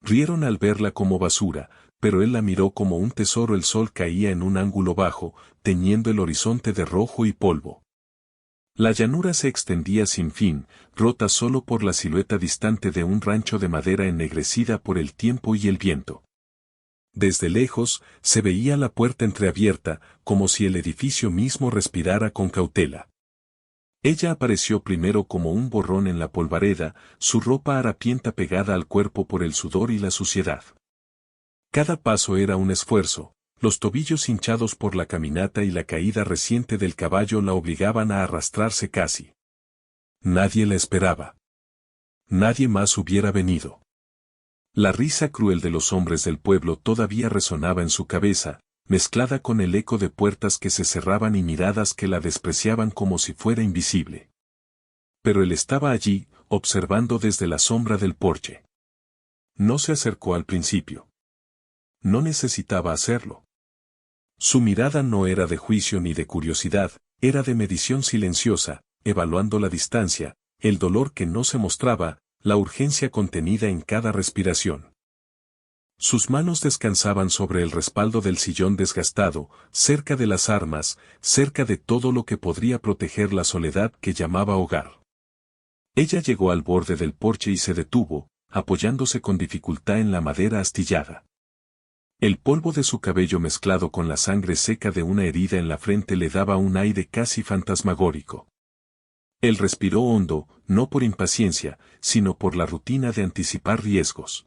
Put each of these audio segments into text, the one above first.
Rieron al verla como basura, pero él la miró como un tesoro. El sol caía en un ángulo bajo, teñiendo el horizonte de rojo y polvo. La llanura se extendía sin fin, rota solo por la silueta distante de un rancho de madera ennegrecida por el tiempo y el viento. Desde lejos, se veía la puerta entreabierta, como si el edificio mismo respirara con cautela. Ella apareció primero como un borrón en la polvareda, su ropa harapienta pegada al cuerpo por el sudor y la suciedad. Cada paso era un esfuerzo, los tobillos hinchados por la caminata y la caída reciente del caballo la obligaban a arrastrarse casi. Nadie la esperaba. Nadie más hubiera venido. La risa cruel de los hombres del pueblo todavía resonaba en su cabeza, mezclada con el eco de puertas que se cerraban y miradas que la despreciaban como si fuera invisible. Pero él estaba allí, observando desde la sombra del porche. No se acercó al principio. No necesitaba hacerlo. Su mirada no era de juicio ni de curiosidad, era de medición silenciosa, evaluando la distancia, el dolor que no se mostraba, la urgencia contenida en cada respiración. Sus manos descansaban sobre el respaldo del sillón desgastado, cerca de las armas, cerca de todo lo que podría proteger la soledad que llamaba hogar. Ella llegó al borde del porche y se detuvo, apoyándose con dificultad en la madera astillada. El polvo de su cabello mezclado con la sangre seca de una herida en la frente le daba un aire casi fantasmagórico. Él respiró hondo, no por impaciencia, sino por la rutina de anticipar riesgos.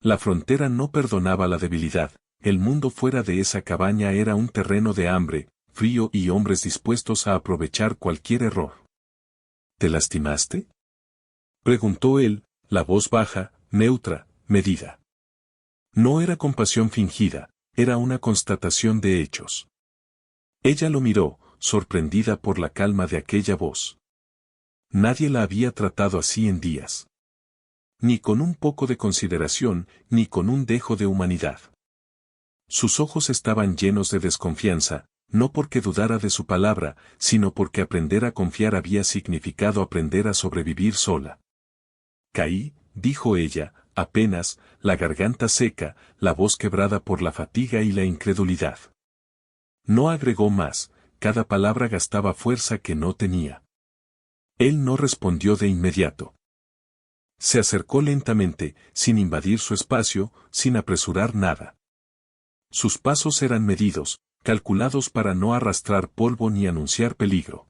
La frontera no perdonaba la debilidad, el mundo fuera de esa cabaña era un terreno de hambre, frío y hombres dispuestos a aprovechar cualquier error. ¿Te lastimaste?, preguntó él, la voz baja, neutra, medida. No era compasión fingida, era una constatación de hechos. Ella lo miró, sorprendida por la calma de aquella voz. Nadie la había tratado así en días. Ni con un poco de consideración, ni con un dejo de humanidad. Sus ojos estaban llenos de desconfianza, no porque dudara de su palabra, sino porque aprender a confiar había significado aprender a sobrevivir sola. Caí, dijo ella, apenas, la garganta seca, la voz quebrada por la fatiga y la incredulidad. No agregó más, cada palabra gastaba fuerza que no tenía. Él no respondió de inmediato. Se acercó lentamente, sin invadir su espacio, sin apresurar nada. Sus pasos eran medidos, calculados para no arrastrar polvo ni anunciar peligro.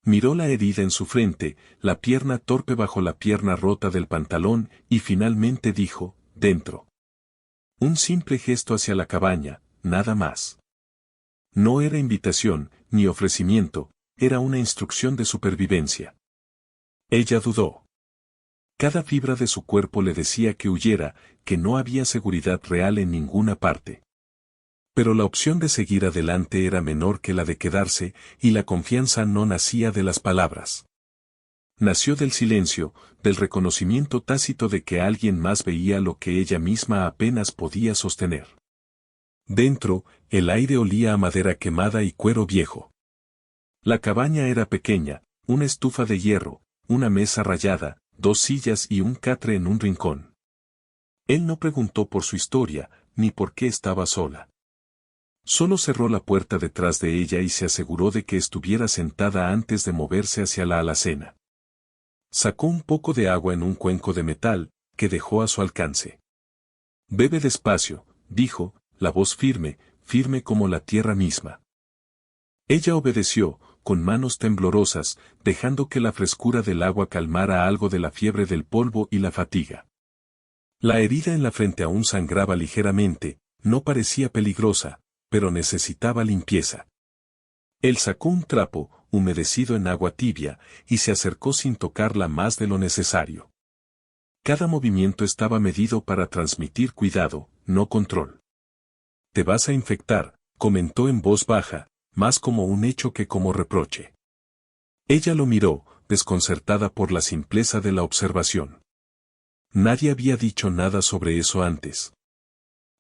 Miró la herida en su frente, la pierna torpe bajo la pierna rota del pantalón, y finalmente dijo, dentro. Un simple gesto hacia la cabaña, nada más. No era invitación, ni ofrecimiento, era una instrucción de supervivencia. Ella dudó. Cada fibra de su cuerpo le decía que huyera, que no había seguridad real en ninguna parte. Pero la opción de seguir adelante era menor que la de quedarse, y la confianza no nacía de las palabras. Nació del silencio, del reconocimiento tácito de que alguien más veía lo que ella misma apenas podía sostener. Dentro, el aire olía a madera quemada y cuero viejo. La cabaña era pequeña, una estufa de hierro, una mesa rayada, 2 sillas y un catre en un rincón. Él no preguntó por su historia, ni por qué estaba sola. Solo cerró la puerta detrás de ella y se aseguró de que estuviera sentada antes de moverse hacia la alacena. Sacó un poco de agua en un cuenco de metal, que dejó a su alcance. Bebe despacio, dijo, la voz firme, firme como la tierra misma. Ella obedeció, con manos temblorosas, dejando que la frescura del agua calmara algo de la fiebre del polvo y la fatiga. La herida en la frente aún sangraba ligeramente, no parecía peligrosa, pero necesitaba limpieza. Él sacó un trapo, humedecido en agua tibia, y se acercó sin tocarla más de lo necesario. Cada movimiento estaba medido para transmitir cuidado, no control. «Te vas a infectar», comentó en voz baja, más como un hecho que como reproche. Ella lo miró, desconcertada por la simpleza de la observación. Nadie había dicho nada sobre eso antes.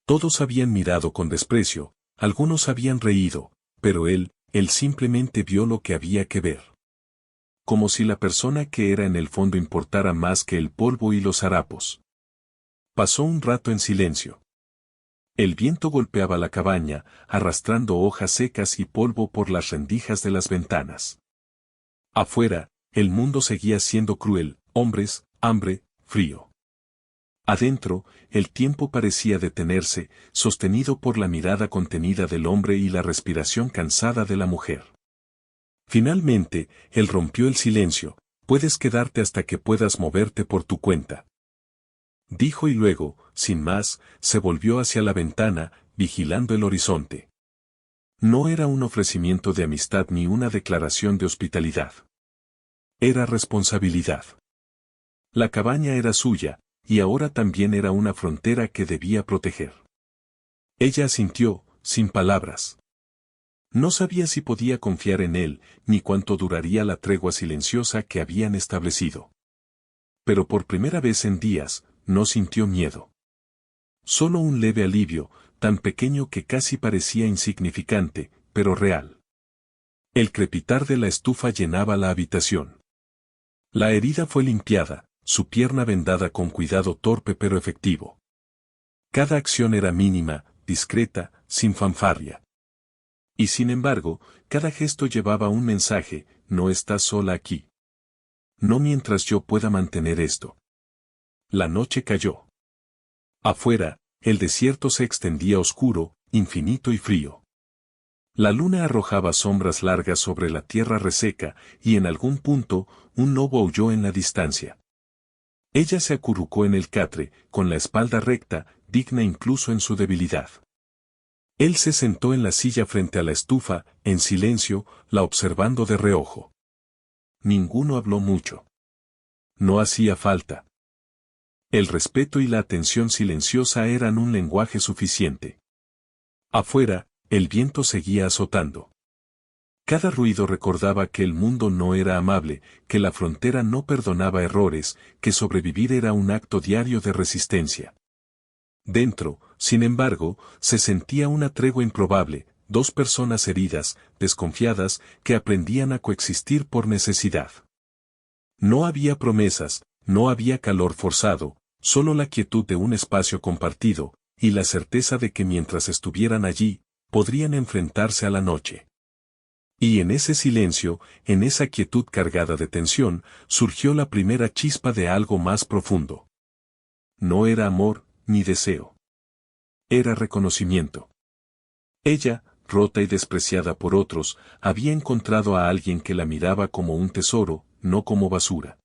Todos habían mirado con desprecio, algunos habían reído, pero él simplemente vio lo que había que ver. Como si la persona que era en el fondo importara más que el polvo y los harapos. Pasó un rato en silencio. El viento golpeaba la cabaña, arrastrando hojas secas y polvo por las rendijas de las ventanas. Afuera, el mundo seguía siendo cruel, hombres, hambre, frío. Adentro, el tiempo parecía detenerse, sostenido por la mirada contenida del hombre y la respiración cansada de la mujer. Finalmente, él rompió el silencio: puedes quedarte hasta que puedas moverte por tu cuenta, dijo, y luego, sin más, se volvió hacia la ventana, vigilando el horizonte. No era un ofrecimiento de amistad ni una declaración de hospitalidad. Era responsabilidad. La cabaña era suya, y ahora también era una frontera que debía proteger. Ella asintió, sin palabras. No sabía si podía confiar en él, ni cuánto duraría la tregua silenciosa que habían establecido. Pero por primera vez en días, no sintió miedo. Solo un leve alivio, tan pequeño que casi parecía insignificante, pero real. El crepitar de la estufa llenaba la habitación. La herida fue limpiada, su pierna vendada con cuidado torpe pero efectivo. Cada acción era mínima, discreta, sin fanfarria. Y sin embargo, cada gesto llevaba un mensaje: no estás sola aquí. No mientras yo pueda mantener esto. La noche cayó. Afuera, el desierto se extendía oscuro, infinito y frío. La luna arrojaba sombras largas sobre la tierra reseca, y en algún punto, un lobo aulló en la distancia. Ella se acurrucó en el catre, con la espalda recta, digna incluso en su debilidad. Él se sentó en la silla frente a la estufa, en silencio, la observando de reojo. Ninguno habló mucho. No hacía falta. El respeto y la atención silenciosa eran un lenguaje suficiente. Afuera, el viento seguía azotando. Cada ruido recordaba que el mundo no era amable, que la frontera no perdonaba errores, que sobrevivir era un acto diario de resistencia. Dentro, sin embargo, se sentía una tregua improbable: dos personas heridas, desconfiadas, que aprendían a coexistir por necesidad. No había promesas, no había calor forzado, solo la quietud de un espacio compartido, y la certeza de que mientras estuvieran allí, podrían enfrentarse a la noche. Y en ese silencio, en esa quietud cargada de tensión, surgió la primera chispa de algo más profundo. No era amor, ni deseo. Era reconocimiento. Ella, rota y despreciada por otros, había encontrado a alguien que la miraba como un tesoro, no como basura.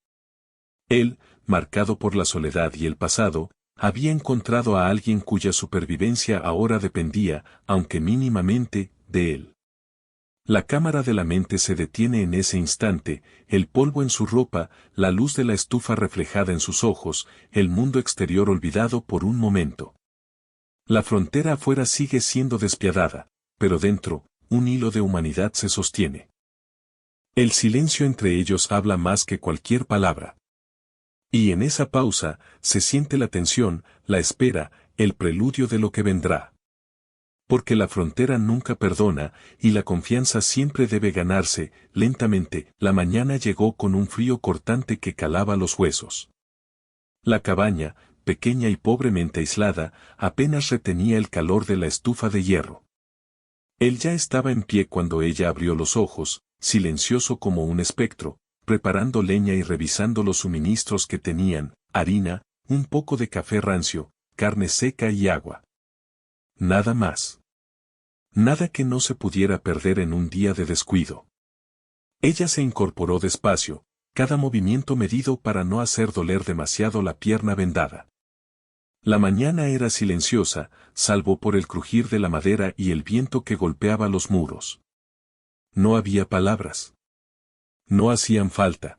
Él, marcado por la soledad y el pasado, había encontrado a alguien cuya supervivencia ahora dependía, aunque mínimamente, de él. La cámara de la mente se detiene en ese instante: el polvo en su ropa, la luz de la estufa reflejada en sus ojos, el mundo exterior olvidado por un momento. La frontera afuera sigue siendo despiadada, pero dentro, un hilo de humanidad se sostiene. El silencio entre ellos habla más que cualquier palabra. Y en esa pausa, se siente la tensión, la espera, el preludio de lo que vendrá. Porque la frontera nunca perdona, y la confianza siempre debe ganarse. Lentamente, la mañana llegó con un frío cortante que calaba los huesos. La cabaña, pequeña y pobremente aislada, apenas retenía el calor de la estufa de hierro. Él ya estaba en pie cuando ella abrió los ojos, silencioso como un espectro, preparando leña y revisando los suministros que tenían: harina, un poco de café rancio, carne seca y agua. Nada más. Nada que no se pudiera perder en un día de descuido. Ella se incorporó despacio, cada movimiento medido para no hacer doler demasiado la pierna vendada. La mañana era silenciosa, salvo por el crujir de la madera y el viento que golpeaba los muros. No había palabras. No hacían falta.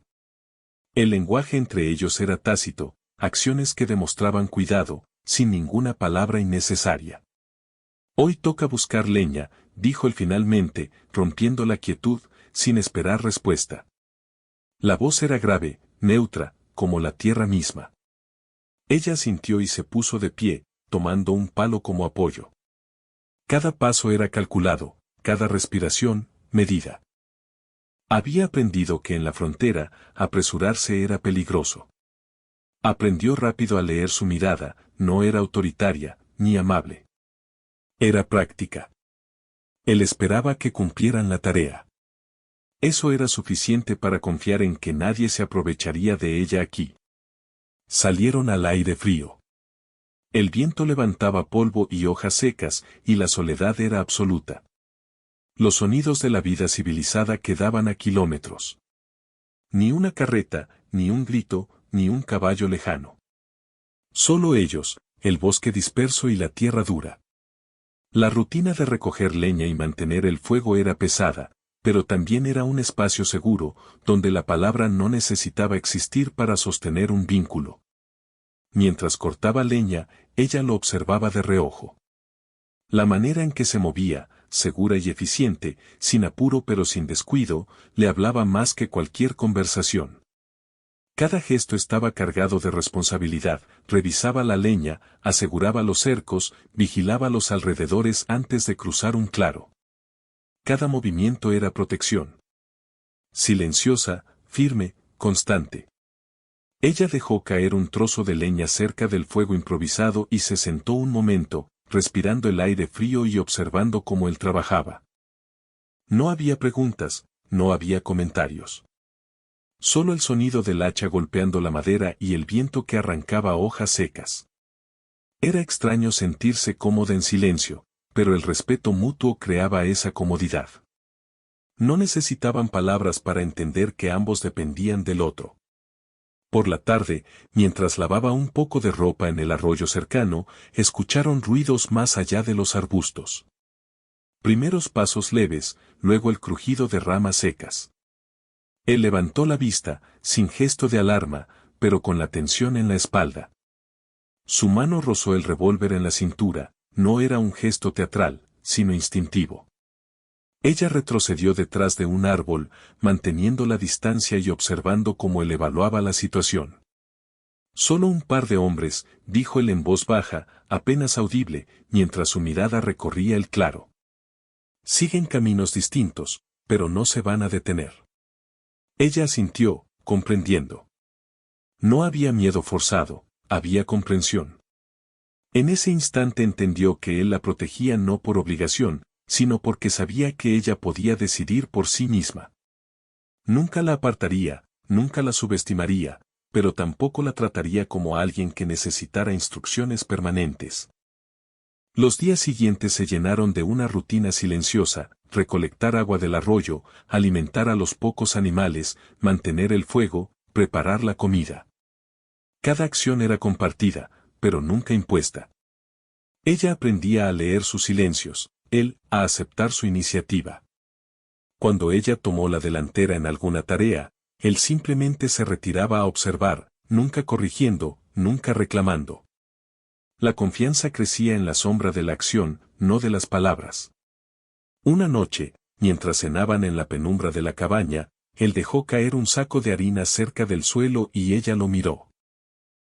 El lenguaje entre ellos era tácito, acciones que demostraban cuidado, sin ninguna palabra innecesaria. Hoy toca buscar leña, dijo él finalmente, rompiendo la quietud, sin esperar respuesta. La voz era grave, neutra, como la tierra misma. Ella sintió y se puso de pie, tomando un palo como apoyo. Cada paso era calculado, cada respiración, medida. Había aprendido que en la frontera, apresurarse era peligroso. Aprendió rápido a leer su mirada, no era autoritaria, ni amable. Era práctica. Él esperaba que cumplieran la tarea. Eso era suficiente para confiar en que nadie se aprovecharía de ella aquí. Salieron al aire frío. El viento levantaba polvo y hojas secas, y la soledad era absoluta. Los sonidos de la vida civilizada quedaban a kilómetros. Ni una carreta, ni un grito, ni un caballo lejano. Solo ellos, el bosque disperso y la tierra dura. La rutina de recoger leña y mantener el fuego era pesada, pero también era un espacio seguro, donde la palabra no necesitaba existir para sostener un vínculo. Mientras cortaba leña, ella lo observaba de reojo. La manera en que se movía, segura y eficiente, sin apuro pero sin descuido, le hablaba más que cualquier conversación. Cada gesto estaba cargado de responsabilidad, revisaba la leña, aseguraba los cercos, vigilaba los alrededores antes de cruzar un claro. Cada movimiento era protección. Silenciosa, firme, constante. Ella dejó caer un trozo de leña cerca del fuego improvisado y se sentó un momento, respirando el aire frío y observando cómo él trabajaba. No había preguntas, no había comentarios. Solo el sonido del hacha golpeando la madera y el viento que arrancaba hojas secas. Era extraño sentirse cómoda en silencio, pero el respeto mutuo creaba esa comodidad. No necesitaban palabras para entender que ambos dependían del otro. Por la tarde, mientras lavaba un poco de ropa en el arroyo cercano, escucharon ruidos más allá de los arbustos. Primeros pasos leves, luego el crujido de ramas secas. Él levantó la vista, sin gesto de alarma, pero con la tensión en la espalda. Su mano rozó el revólver en la cintura, no era un gesto teatral, sino instintivo. Ella retrocedió detrás de un árbol, manteniendo la distancia y observando cómo él evaluaba la situación. Solo un par de hombres, dijo él en voz baja, apenas audible, mientras su mirada recorría el claro. Siguen caminos distintos, pero no se van a detener. Ella asintió, comprendiendo. No había miedo forzado, había comprensión. En ese instante entendió que él la protegía no por obligación, sino porque sabía que ella podía decidir por sí misma. Nunca la apartaría, nunca la subestimaría, pero tampoco la trataría como alguien que necesitara instrucciones permanentes. Los días siguientes se llenaron de una rutina silenciosa: recolectar agua del arroyo, alimentar a los pocos animales, mantener el fuego, preparar la comida. Cada acción era compartida, pero nunca impuesta. Ella aprendía a leer sus silencios, él a aceptar su iniciativa. Cuando ella tomó la delantera en alguna tarea, él simplemente se retiraba a observar, nunca corrigiendo, nunca reclamando. La confianza crecía en la sombra de la acción, no de las palabras. Una noche, mientras cenaban en la penumbra de la cabaña, él dejó caer un saco de harina cerca del suelo y ella lo miró.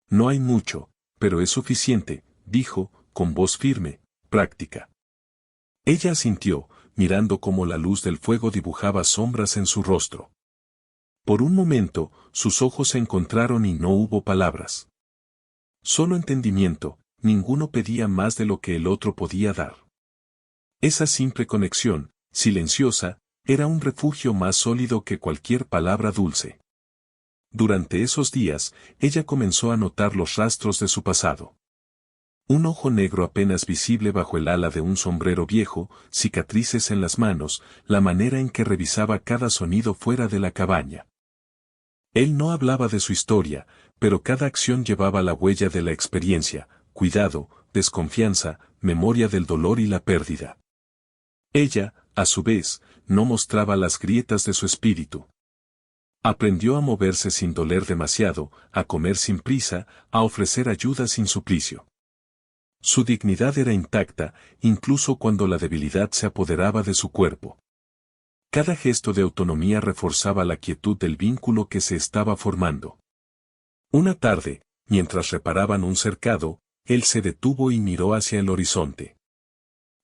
No hay mucho, pero es suficiente, dijo, con voz firme, práctica. Ella asintió, mirando cómo la luz del fuego dibujaba sombras en su rostro. Por un momento, sus ojos se encontraron y no hubo palabras. Solo entendimiento, ninguno pedía más de lo que el otro podía dar. Esa simple conexión, silenciosa, era un refugio más sólido que cualquier palabra dulce. Durante esos días, ella comenzó a notar los rastros de su pasado. Un ojo negro apenas visible bajo el ala de un sombrero viejo, cicatrices en las manos, la manera en que revisaba cada sonido fuera de la cabaña. Él no hablaba de su historia, pero cada acción llevaba la huella de la experiencia: cuidado, desconfianza, memoria del dolor y la pérdida. Ella, a su vez, no mostraba las grietas de su espíritu. Aprendió a moverse sin doler demasiado, a comer sin prisa, a ofrecer ayuda sin suplicio. Su dignidad era intacta, incluso cuando la debilidad se apoderaba de su cuerpo. Cada gesto de autonomía reforzaba la quietud del vínculo que se estaba formando. Una tarde, mientras reparaban un cercado, él se detuvo y miró hacia el horizonte.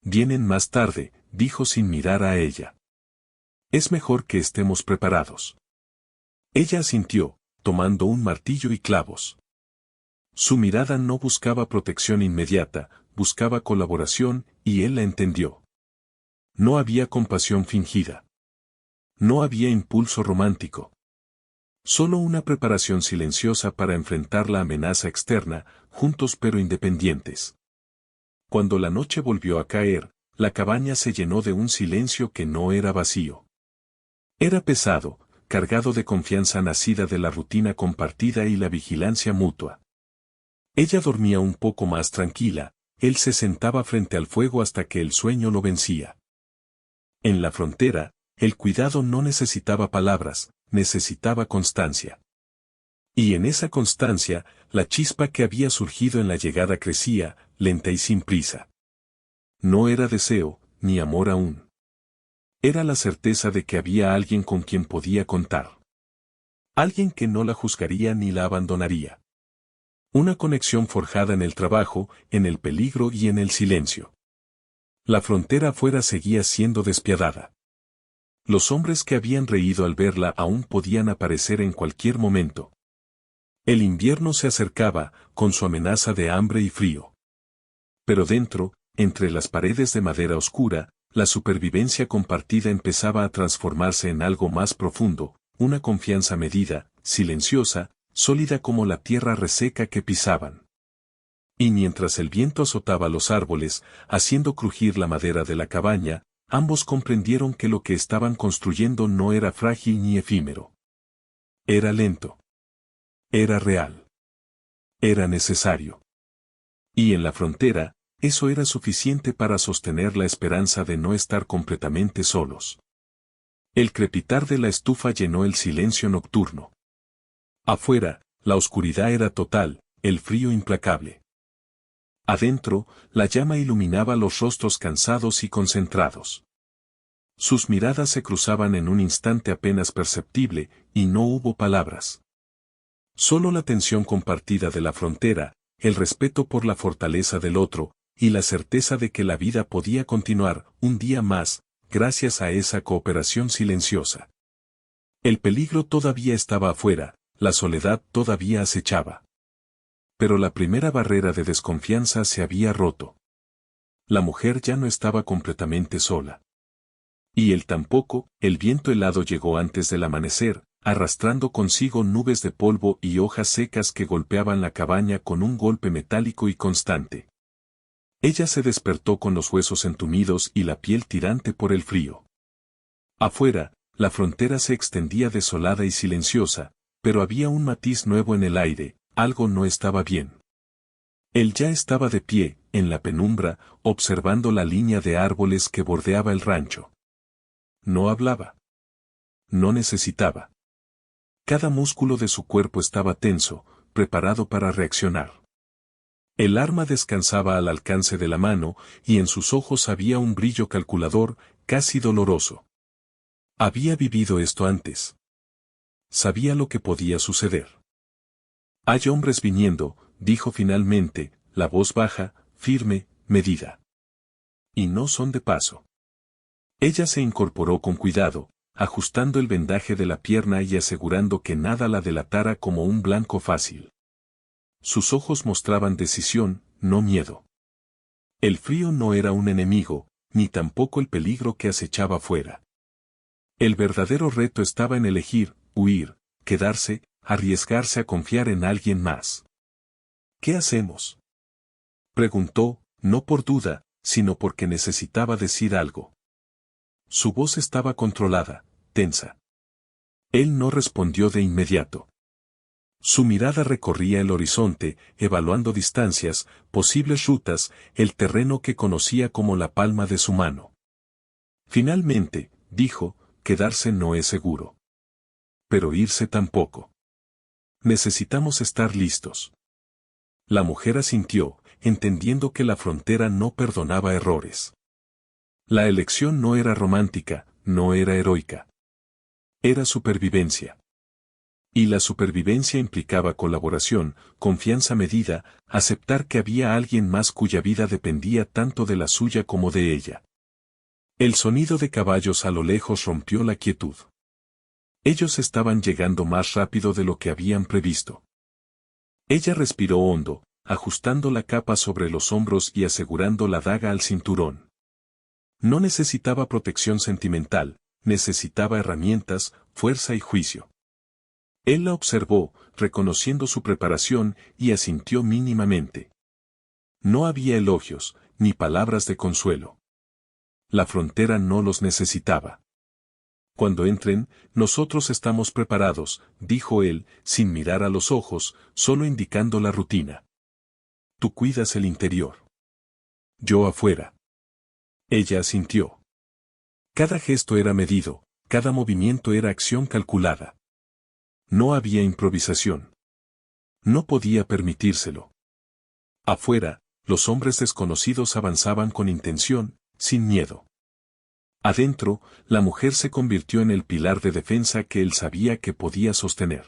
«Vienen más tarde», dijo sin mirar a ella. «Es mejor que estemos preparados». Ella asintió, tomando un martillo y clavos. Su mirada no buscaba protección inmediata, buscaba colaboración, y él la entendió. No había compasión fingida. No había impulso romántico. Solo una preparación silenciosa para enfrentar la amenaza externa, juntos pero independientes. Cuando la noche volvió a caer, la cabaña se llenó de un silencio que no era vacío. Era pesado, cargado de confianza nacida de la rutina compartida y la vigilancia mutua. Ella dormía un poco más tranquila, él se sentaba frente al fuego hasta que el sueño lo vencía. En la frontera, el cuidado no necesitaba palabras, necesitaba constancia. Y en esa constancia, la chispa que había surgido en la llegada crecía, lenta y sin prisa. No era deseo, ni amor aún. Era la certeza de que había alguien con quien podía contar. Alguien que no la juzgaría ni la abandonaría. Una conexión forjada en el trabajo, en el peligro y en el silencio. La frontera afuera seguía siendo despiadada. Los hombres que habían reído al verla aún podían aparecer en cualquier momento. El invierno se acercaba, con su amenaza de hambre y frío. Pero dentro, entre las paredes de madera oscura, la supervivencia compartida empezaba a transformarse en algo más profundo, una confianza medida, silenciosa, sólida como la tierra reseca que pisaban. Y mientras el viento azotaba los árboles, haciendo crujir la madera de la cabaña, ambos comprendieron que lo que estaban construyendo no era frágil ni efímero. Era lento. Era real. Era necesario. Y en la frontera, eso era suficiente para sostener la esperanza de no estar completamente solos. El crepitar de la estufa llenó el silencio nocturno. Afuera, la oscuridad era total, el frío implacable. Adentro, la llama iluminaba los rostros cansados y concentrados. Sus miradas se cruzaban en un instante apenas perceptible, y no hubo palabras. Solo la tensión compartida de la frontera, el respeto por la fortaleza del otro, y la certeza de que la vida podía continuar un día más, gracias a esa cooperación silenciosa. El peligro todavía estaba afuera, la soledad todavía acechaba. Pero la primera barrera de desconfianza se había roto. La mujer ya no estaba completamente sola. Y él tampoco, el viento helado llegó antes del amanecer, arrastrando consigo nubes de polvo y hojas secas que golpeaban la cabaña con un golpe metálico y constante. Ella se despertó con los huesos entumidos y la piel tirante por el frío. Afuera, la frontera se extendía desolada y silenciosa, pero había un matiz nuevo en el aire, algo no estaba bien. Él ya estaba de pie, en la penumbra, observando la línea de árboles que bordeaba el rancho. No hablaba. No necesitaba. Cada músculo de su cuerpo estaba tenso, preparado para reaccionar. El arma descansaba al alcance de la mano, y en sus ojos había un brillo calculador, casi doloroso. Había vivido esto antes. Sabía lo que podía suceder. Hay hombres viniendo, dijo finalmente, la voz baja, firme, medida. Y no son de paso. Ella se incorporó con cuidado, ajustando el vendaje de la pierna y asegurando que nada la delatara como un blanco fácil. Sus ojos mostraban decisión, no miedo. El frío no era un enemigo, ni tampoco el peligro que acechaba fuera. El verdadero reto estaba en elegir, huir, quedarse, arriesgarse a confiar en alguien más. ¿Qué hacemos?, preguntó, no por duda, sino porque necesitaba decir algo. Su voz estaba controlada, tensa. Él no respondió de inmediato. Su mirada recorría el horizonte, evaluando distancias, posibles rutas, el terreno que conocía como la palma de su mano. Finalmente, dijo, quedarse no es seguro. Pero irse tampoco. Necesitamos estar listos. La mujer asintió, entendiendo que la frontera no perdonaba errores. La elección no era romántica, no era heroica. Era supervivencia. Y la supervivencia implicaba colaboración, confianza medida, aceptar que había alguien más cuya vida dependía tanto de la suya como de ella. El sonido de caballos a lo lejos rompió la quietud. Ellos estaban llegando más rápido de lo que habían previsto. Ella respiró hondo, ajustando la capa sobre los hombros y asegurando la daga al cinturón. No necesitaba protección sentimental, necesitaba herramientas, fuerza y juicio. Él la observó, reconociendo su preparación, y asintió mínimamente. No había elogios, ni palabras de consuelo. La frontera no los necesitaba. Cuando entren, nosotros estamos preparados, dijo él, sin mirar a los ojos, solo indicando la rutina. Tú cuidas el interior. Yo afuera. Ella asintió. Cada gesto era medido, cada movimiento era acción calculada. No había improvisación. No podía permitírselo. Afuera, los hombres desconocidos avanzaban con intención, sin miedo. Adentro, la mujer se convirtió en el pilar de defensa que él sabía que podía sostener.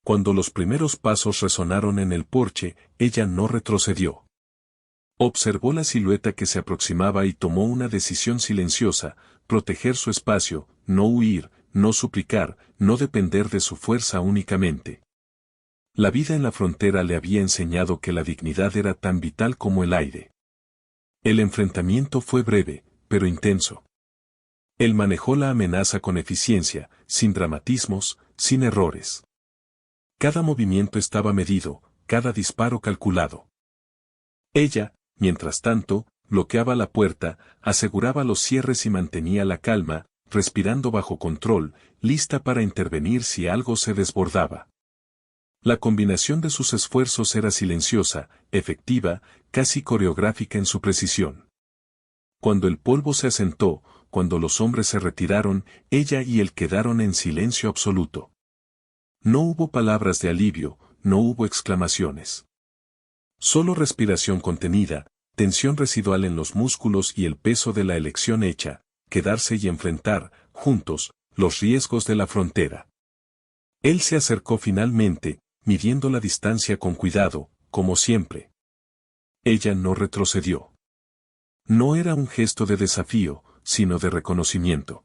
Cuando los primeros pasos resonaron en el porche, ella no retrocedió. Observó la silueta que se aproximaba y tomó una decisión silenciosa: proteger su espacio, no huir, no suplicar, no depender de su fuerza únicamente. La vida en la frontera le había enseñado que la dignidad era tan vital como el aire. El enfrentamiento fue breve, pero intenso. Él manejó la amenaza con eficiencia, sin dramatismos, sin errores. Cada movimiento estaba medido, cada disparo calculado. Ella, mientras tanto, bloqueaba la puerta, aseguraba los cierres y mantenía la calma, respirando bajo control, lista para intervenir si algo se desbordaba. La combinación de sus esfuerzos era silenciosa, efectiva, casi coreográfica en su precisión. Cuando el polvo se asentó, cuando los hombres se retiraron, ella y él quedaron en silencio absoluto. No hubo palabras de alivio, no hubo exclamaciones. Solo respiración contenida, tensión residual en los músculos y el peso de la elección hecha: quedarse y enfrentar, juntos, los riesgos de la frontera. Él se acercó finalmente, midiendo la distancia con cuidado, como siempre. Ella no retrocedió. No era un gesto de desafío, sino de reconocimiento.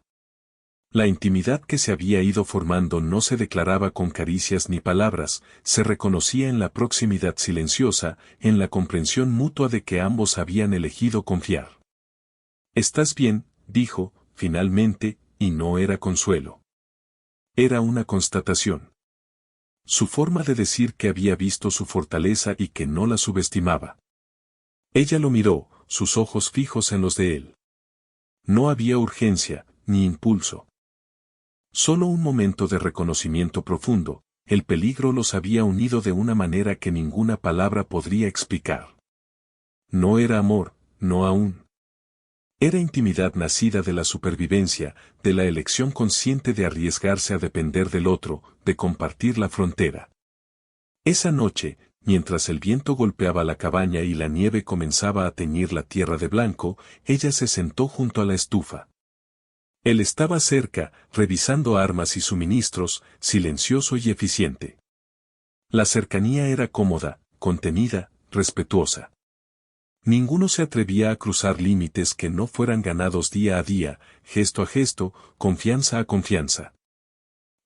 La intimidad que se había ido formando no se declaraba con caricias ni palabras, se reconocía en la proximidad silenciosa, en la comprensión mutua de que ambos habían elegido confiar. «¿Estás bien?», dijo, finalmente, y no era consuelo. Era una constatación. Su forma de decir que había visto su fortaleza y que no la subestimaba. Ella lo miró, sus ojos fijos en los de él. No había urgencia, ni impulso. Solo un momento de reconocimiento profundo. El peligro los había unido de una manera que ninguna palabra podría explicar. No era amor, no aún. Era intimidad nacida de la supervivencia, de la elección consciente de arriesgarse a depender del otro, de compartir la frontera. Esa noche, mientras el viento golpeaba la cabaña y la nieve comenzaba a teñir la tierra de blanco, ella se sentó junto a la estufa. Él estaba cerca, revisando armas y suministros, silencioso y eficiente. La cercanía era cómoda, contenida, respetuosa. Ninguno se atrevía a cruzar límites que no fueran ganados día a día, gesto a gesto, confianza a confianza.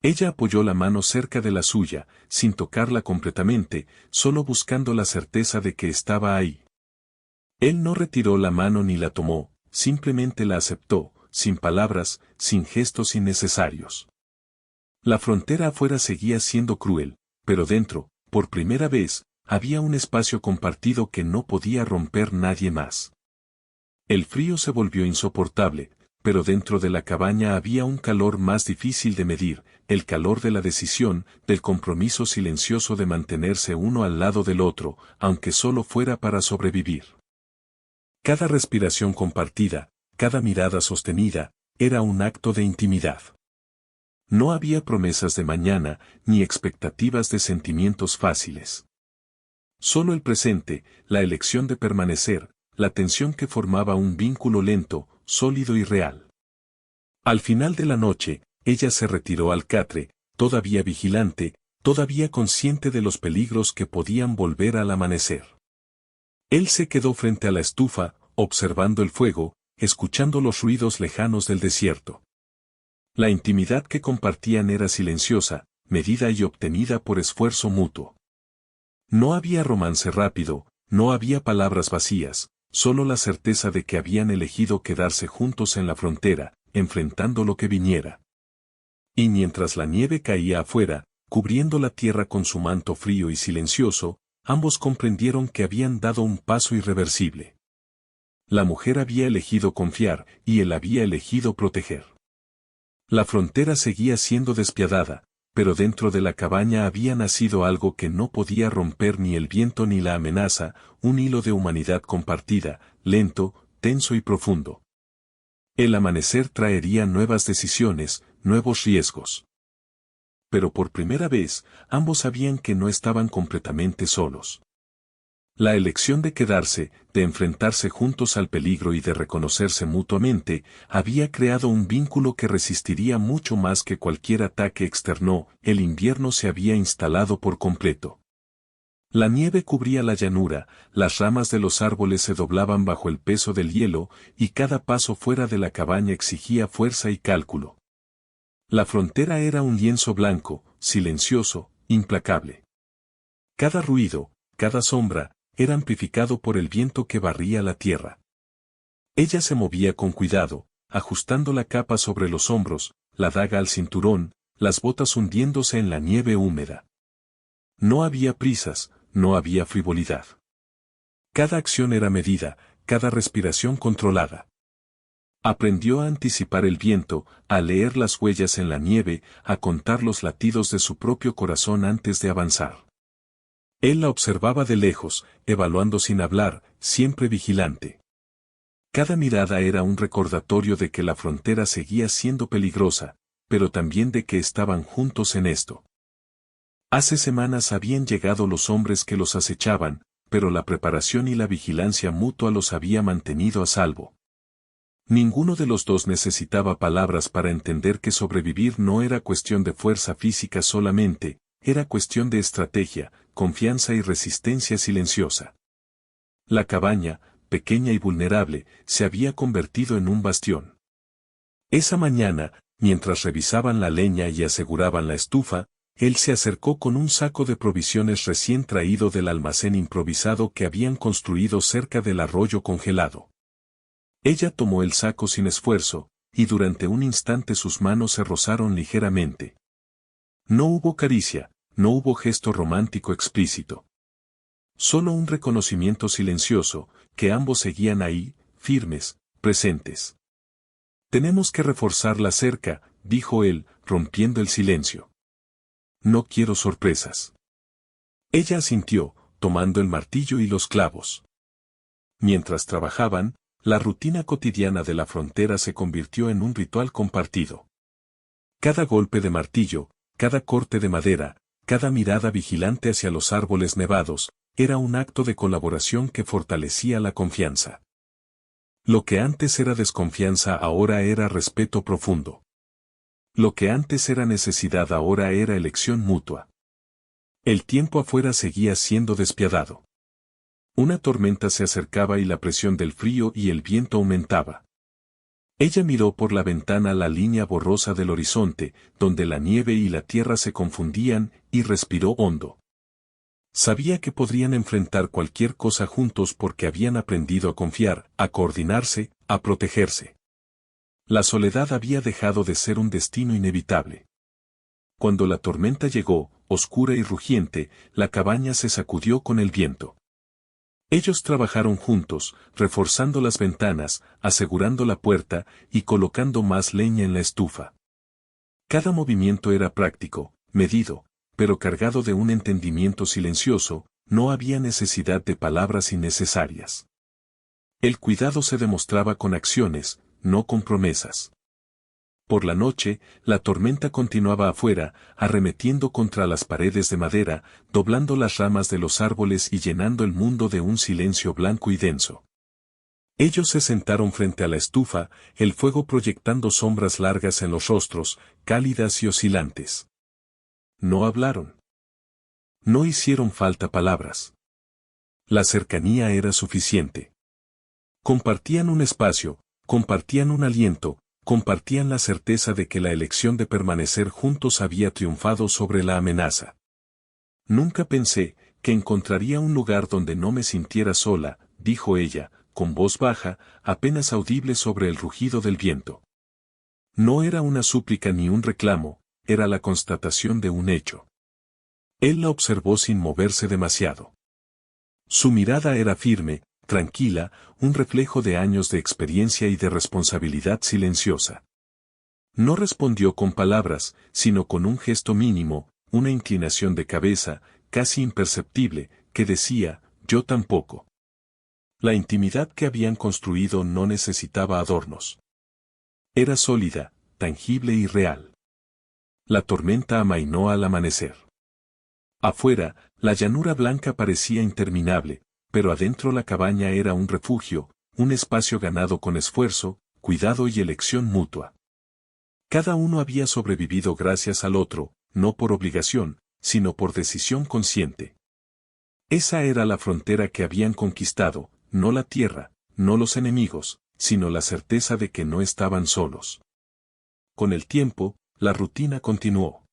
Ella apoyó la mano cerca de la suya, sin tocarla completamente, solo buscando la certeza de que estaba ahí. Él no retiró la mano ni la tomó, simplemente la aceptó, sin palabras, sin gestos innecesarios. La frontera afuera seguía siendo cruel, pero dentro, por primera vez, había un espacio compartido que no podía romper nadie más. El frío se volvió insoportable, pero dentro de la cabaña había un calor más difícil de medir, el calor de la decisión, del compromiso silencioso de mantenerse uno al lado del otro, aunque solo fuera para sobrevivir. Cada respiración compartida, cada mirada sostenida, era un acto de intimidad. No había promesas de mañana, ni expectativas de sentimientos fáciles. Solo el presente, la elección de permanecer, la tensión que formaba un vínculo lento, sólido y real. Al final de la noche, ella se retiró al catre, todavía vigilante, todavía consciente de los peligros que podían volver al amanecer. Él se quedó frente a la estufa, observando el fuego, escuchando los ruidos lejanos del desierto. La intimidad que compartían era silenciosa, medida y obtenida por esfuerzo mutuo. No había romance rápido, no había palabras vacías, solo la certeza de que habían elegido quedarse juntos en la frontera, enfrentando lo que viniera. Y mientras la nieve caía afuera, cubriendo la tierra con su manto frío y silencioso, ambos comprendieron que habían dado un paso irreversible. La mujer había elegido confiar y él había elegido proteger. La frontera seguía siendo despiadada, pero dentro de la cabaña había nacido algo que no podía romper ni el viento ni la amenaza, un hilo de humanidad compartida, lento, tenso y profundo. El amanecer traería nuevas decisiones, nuevos riesgos. Pero por primera vez, ambos sabían que no estaban completamente solos. La elección de quedarse, de enfrentarse juntos al peligro y de reconocerse mutuamente, había creado un vínculo que resistiría mucho más que cualquier ataque externo. El invierno se había instalado por completo. La nieve cubría la llanura, las ramas de los árboles se doblaban bajo el peso del hielo, y cada paso fuera de la cabaña exigía fuerza y cálculo. La frontera era un lienzo blanco, silencioso, implacable. Cada ruido, cada sombra, era amplificado por el viento que barría la tierra. Ella se movía con cuidado, ajustando la capa sobre los hombros, la daga al cinturón, las botas hundiéndose en la nieve húmeda. No había prisas, no había frivolidad. Cada acción era medida, cada respiración controlada. Aprendió a anticipar el viento, a leer las huellas en la nieve, a contar los latidos de su propio corazón antes de avanzar. Él la observaba de lejos, evaluando sin hablar, siempre vigilante. Cada mirada era un recordatorio de que la frontera seguía siendo peligrosa, pero también de que estaban juntos en esto. Hace semanas habían llegado los hombres que los acechaban, pero la preparación y la vigilancia mutua los había mantenido a salvo. Ninguno de los dos necesitaba palabras para entender que sobrevivir no era cuestión de fuerza física solamente, era cuestión de estrategia, confianza y resistencia silenciosa. La cabaña, pequeña y vulnerable, se había convertido en un bastión. Esa mañana, mientras revisaban la leña y aseguraban la estufa, él se acercó con un saco de provisiones recién traído del almacén improvisado que habían construido cerca del arroyo congelado. Ella tomó el saco sin esfuerzo, y durante un instante sus manos se rozaron ligeramente. No hubo caricia, no hubo gesto romántico explícito. Solo un reconocimiento silencioso, que ambos seguían ahí, firmes, presentes. Tenemos que reforzar la cerca, dijo él, rompiendo el silencio. No quiero sorpresas. Ella asintió, tomando el martillo y los clavos. Mientras trabajaban, la rutina cotidiana de la frontera se convirtió en un ritual compartido. Cada golpe de martillo, cada corte de madera, cada mirada vigilante hacia los árboles nevados, era un acto de colaboración que fortalecía la confianza. Lo que antes era desconfianza ahora era respeto profundo. Lo que antes era necesidad ahora era elección mutua. El tiempo afuera seguía siendo despiadado. Una tormenta se acercaba y la presión del frío y el viento aumentaba. Ella miró por la ventana la línea borrosa del horizonte, donde la nieve y la tierra se confundían, y respiró hondo. Sabía que podrían enfrentar cualquier cosa juntos porque habían aprendido a confiar, a coordinarse, a protegerse. La soledad había dejado de ser un destino inevitable. Cuando la tormenta llegó, oscura y rugiente, la cabaña se sacudió con el viento. Ellos trabajaron juntos, reforzando las ventanas, asegurando la puerta y colocando más leña en la estufa. Cada movimiento era práctico, medido, pero cargado de un entendimiento silencioso, no había necesidad de palabras innecesarias. El cuidado se demostraba con acciones, no con promesas. Por la noche, la tormenta continuaba afuera, arremetiendo contra las paredes de madera, doblando las ramas de los árboles y llenando el mundo de un silencio blanco y denso. Ellos se sentaron frente a la estufa, el fuego proyectando sombras largas en los rostros, cálidas y oscilantes. No hablaron. No hicieron falta palabras. La cercanía era suficiente. Compartían un espacio, compartían un aliento, compartían la certeza de que la elección de permanecer juntos había triunfado sobre la amenaza. Nunca pensé, que encontraría un lugar donde no me sintiera sola, dijo ella, con voz baja, apenas audible sobre el rugido del viento. No era una súplica ni un reclamo, era la constatación de un hecho. Él la observó sin moverse demasiado. Su mirada era firme, tranquila, un reflejo de años de experiencia y de responsabilidad silenciosa. No respondió con palabras, sino con un gesto mínimo, una inclinación de cabeza, casi imperceptible, que decía, yo tampoco. La intimidad que habían construido no necesitaba adornos. Era sólida, tangible y real. La tormenta amainó al amanecer. Afuera, la llanura blanca parecía interminable, pero adentro la cabaña era un refugio, un espacio ganado con esfuerzo, cuidado y elección mutua. Cada uno había sobrevivido gracias al otro, no por obligación, sino por decisión consciente. Esa era la frontera que habían conquistado, no la tierra, no los enemigos, sino la certeza de que no estaban solos. Con el tiempo, la rutina continuó.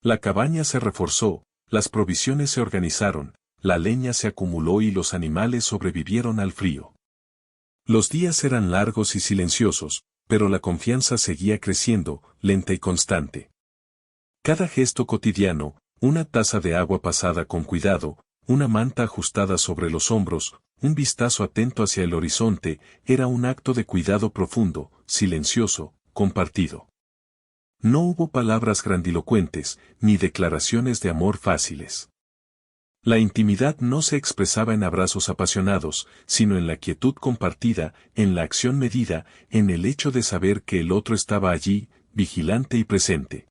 La cabaña se reforzó, las provisiones se organizaron, la leña se acumuló y los animales sobrevivieron al frío. Los días eran largos y silenciosos, pero la confianza seguía creciendo, lenta y constante. Cada gesto cotidiano, una taza de agua pasada con cuidado, una manta ajustada sobre los hombros, un vistazo atento hacia el horizonte, era un acto de cuidado profundo, silencioso, compartido. No hubo palabras grandilocuentes, ni declaraciones de amor fáciles. La intimidad no se expresaba en abrazos apasionados, sino en la quietud compartida, en la acción medida, en el hecho de saber que el otro estaba allí, vigilante y presente.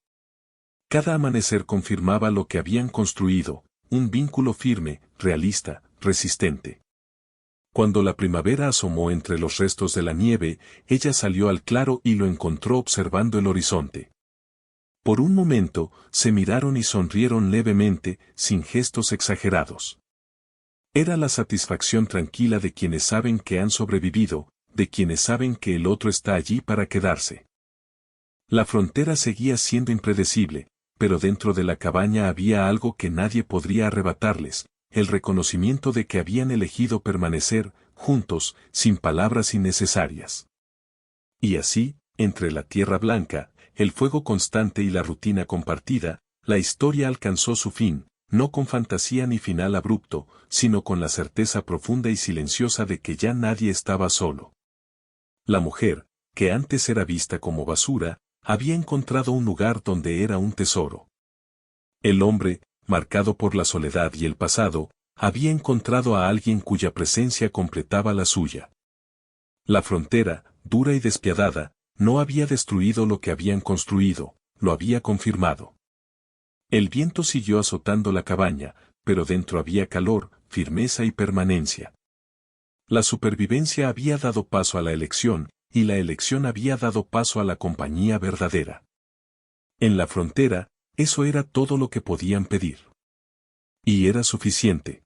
Cada amanecer confirmaba lo que habían construido, un vínculo firme, realista, resistente. Cuando la primavera asomó entre los restos de la nieve, ella salió al claro y lo encontró observando el horizonte. Por un momento, se miraron y sonrieron levemente, sin gestos exagerados. Era la satisfacción tranquila de quienes saben que han sobrevivido, de quienes saben que el otro está allí para quedarse. La frontera seguía siendo impredecible, pero dentro de la cabaña había algo que nadie podría arrebatarles, el reconocimiento de que habían elegido permanecer, juntos, sin palabras innecesarias. Y así, entre la tierra blanca, el fuego constante y la rutina compartida, la historia alcanzó su fin, no con fantasía ni final abrupto, sino con la certeza profunda y silenciosa de que ya nadie estaba solo. La mujer, que antes era vista como basura, había encontrado un lugar donde era un tesoro. El hombre, marcado por la soledad y el pasado, había encontrado a alguien cuya presencia completaba la suya. La frontera, dura y despiadada, no había destruido lo que habían construido, lo había confirmado. El viento siguió azotando la cabaña, pero dentro había calor, firmeza y permanencia. La supervivencia había dado paso a la elección, y la elección había dado paso a la compañía verdadera. En la frontera, eso era todo lo que podían pedir. Y era suficiente.